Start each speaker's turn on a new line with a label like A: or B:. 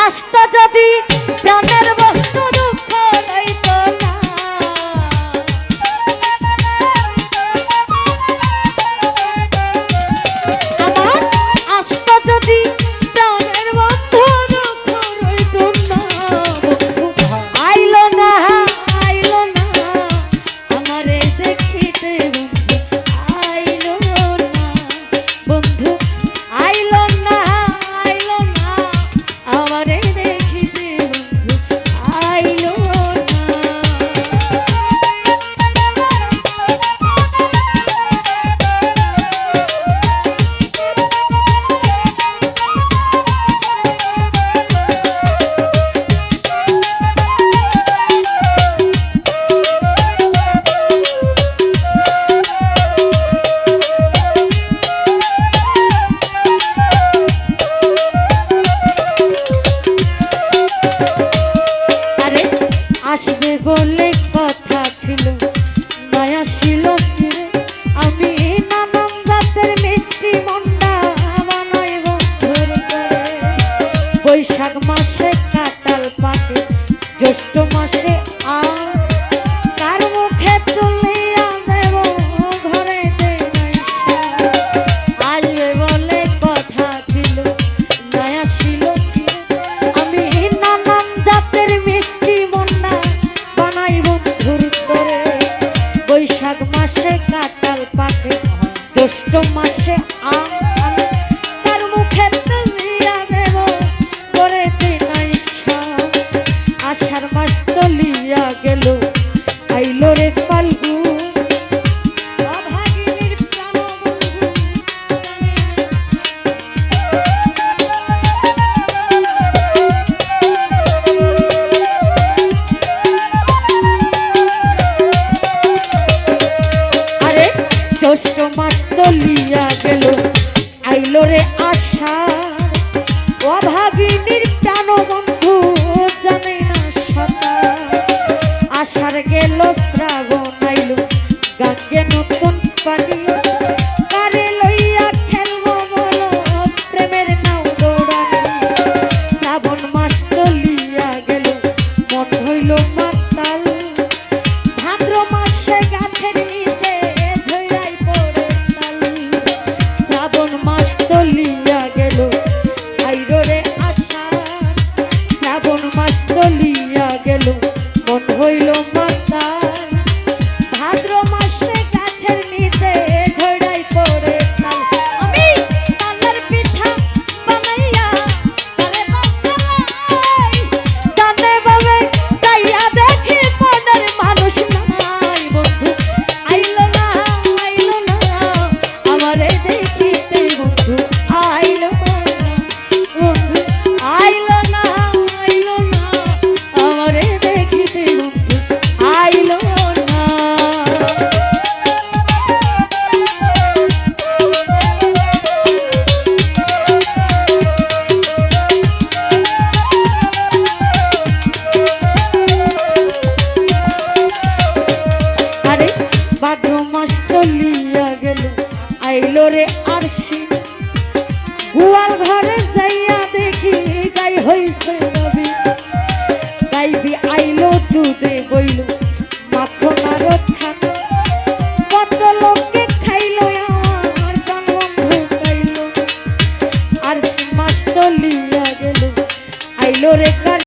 A: আস্ত যদি প্রাণের বস্তু দুঃখ লইতো না, আমার আস্ত যদি প্রাণের বন্ধু দুঃখ লইতো না, আইলো না আইলো না আমারে দেখিতে বন্ধু, আইলো না বন্ধু, আইলো না আইলো না আমারে দেখিতে বন্ধু, আইলো না। আসবে বলে কথা ছিল, মায়া ছিল ফিরে, আমি নানান জাতের মিষ্টি মন্ডা বানাইব ধরে করে। বৈশাখ মাসে কাঁঠাল পাকে, জ্যৈষ্ঠ মাসে আম, কার মুখে তুলিয়া দেব ঘরেতে নাইসা। আসবে বলে কথা ছিল, মায়া ছিল ফিরে, আমি নানান জাতের মিষ্টি মন্ডা বানাই বন্ধুর করে। বৈশাখ মাসে কাঁঠাল পাকে, জ্যৈষ্ঠ মাসে আম, তার মুখে তুলিয়া দেব করেতে নাইসা। আষাঢ় মাস চলিয়া গেল, আইলো রে ফাল্গুন, অভাগিনীর প্রাণবন্ধু জ্যৈষ্ঠ মাস চলিয়া গেল, আইলো রে আষাঢ়, অভাগিনীর প্রাণবন্ধু জানে না সাঁতার। আষাঢ় গেল, শ্রাবণ আইলো, গাঙ্গে নতুন পানি, কারে লইয়া খেলবো বলো প্রেমের নাও দৌড়ানি। শ্রাবণ মাস চলিয়া গেল, মন হইল মাতাল, ভাদ্র মাসে গাছের নিচে ঝইরাই পড়ে তাল। শ্রাবণ মাস চলিয়া গেল, আইলো রে আষাঢ়, শ্রাবণ মাস চলিয়া গেল, মন হইল মাতাল, ভাদ্র মাসে গাছের নিচে ঝইরাই পড়ে তাল। আমি তালের পিঠা বানাইয়া তারে বানাই, জানে বলে তাইয়া দেখি মনের মানুষ নাই বন্ধু, আইলো না আইলো না আমারে দেখিতে বন্ধু, আইলো না বন্ধু, আইলো না আইলো না আমারে দেখিতে বন্ধু, আইলো না। আরে ভাদ্র মাস চলিয়া গেল, আইলো রে আরশি, গোয়াল ঘরে যাইয়া দেখি গাই হইছে রবি, গাইবি আইলো দুধে বইল মাখন আর ছানা, কত লোকে খাইলো আমার প্রাণ বন্ধু পাইলো। আরশি মাস চলিয়া গেল, আইলো রে